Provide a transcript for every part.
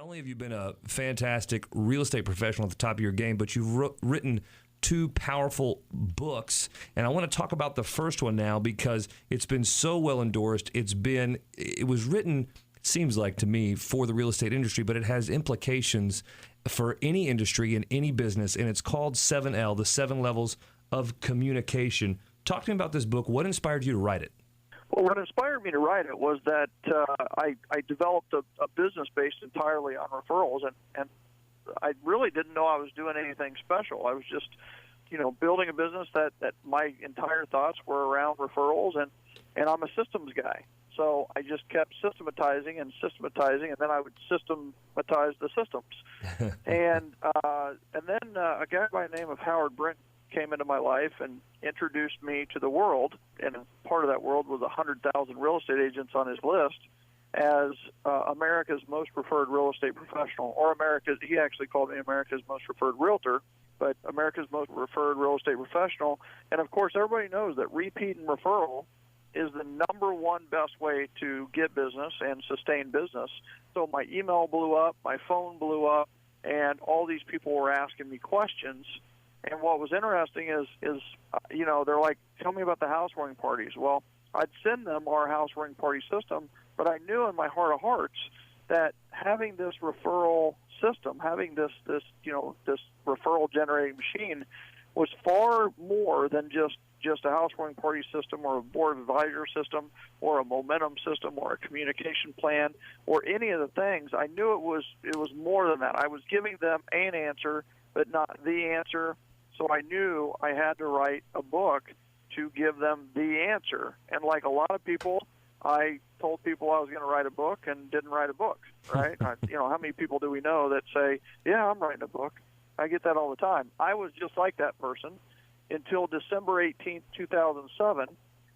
only have you been a fantastic real estate professional at the top of your game, but you've written two powerful books, and I want to talk about the first one now because it's been so well endorsed. It was written, it seems like to me, for the real estate industry, but it has implications for any industry and any business, and it's called 7L, the 7 Levels of Communication. Talk to me about this book. What inspired you to write it? Well, what inspired me to write it was that I developed a business based entirely on referrals, and I really didn't know I was doing anything special. I was just, building a business that my entire thoughts were around referrals, and I'm a systems guy. So I just kept systematizing, and then I would systematize the systems. and then a guy by the name of Howard Brent came into my life and introduced me to the world, and part of that world was 100,000 real estate agents on his list as America's most preferred real estate professional, or he actually called me America's most preferred realtor, but America's most preferred real estate professional. And of course, everybody knows that repeat and referral is the number one best way to get business and sustain business. So my email blew up, my phone blew up, and all these people were asking me questions. And what was interesting is they're like, tell me about the housewarming parties. Well, I'd send them our housewarming party system, but I knew in my heart of hearts that having this referral system, having this referral generating machine was far more than just a housewarming party system or a board of advisor system or a momentum system or a communication plan or any of the things. I knew it was more than that. I was giving them an answer, but not the answer. So I knew I had to write a book to give them the answer. And like a lot of people, I told people I was going to write a book and didn't write a book, right? How many people do we know that say, yeah, I'm writing a book? I get that all the time. I was just like that person until December 18th, 2007,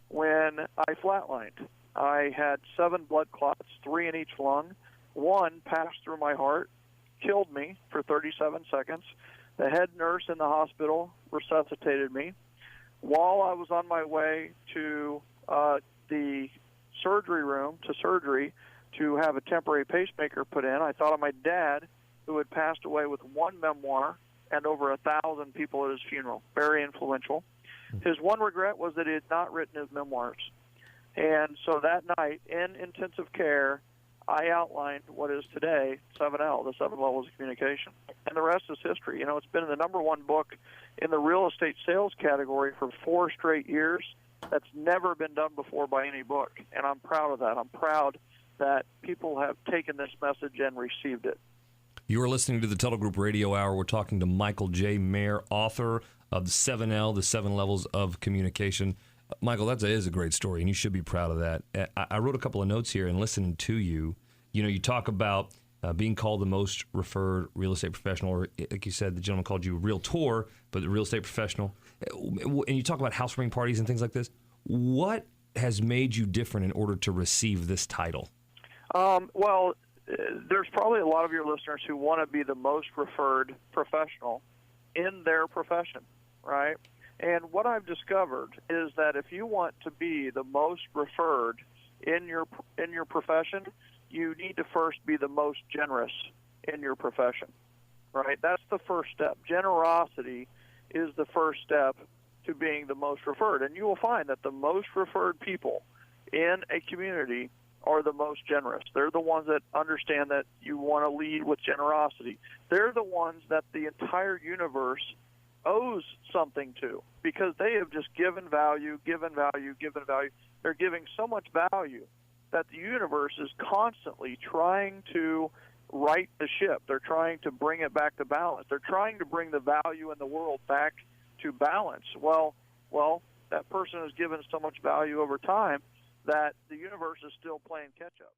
when I flatlined. I had 7 blood clots, 3 in each lung. 1 passed through my heart, killed me for 37 seconds. The head nurse in the hospital resuscitated me. While I was on my way to the surgery room to have a temporary pacemaker put in, I thought of my dad, who had passed away with 1 memoir and over 1,000 people at his funeral. Very influential. His one regret was that he had not written his memoirs. And so that night, in intensive care, I outlined what is today 7L, the 7 Levels of Communication. And the rest is history. It's been the number one book in the real estate sales category for 4 straight years. That's never been done before by any book. And I'm proud of that. I'm proud that people have taken this message and received it. You are listening to the Tuttle Group Radio Hour. We're talking to Michael J. Maher, author of the 7L, the 7 Levels of Communication. Michael, that is a great story, and you should be proud of that. I wrote a couple of notes here, and listening to you, you talk about being called the most referred real estate professional, or like you said, the gentleman called you a realtor, but the real estate professional. And you talk about housewarming parties and things like this. What has made you different in order to receive this title? Well, there's probably a lot of your listeners who want to be the most referred professional in their profession, right? And what I've discovered is that if you want to be the most referred in your profession, you need to first be the most generous in your profession, right? That's the first step. Generosity is the first step to being the most referred. And you will find that the most referred people in a community are the most generous. They're the ones that understand that you want to lead with generosity. They're the ones that the entire universe owes something to because they have just given value. They're giving so much value that the universe is constantly trying to right the ship. They're trying to bring it back to balance. They're trying to bring the value in the world back to balance. Well, that person has given so much value over time that the universe is still playing catch-up.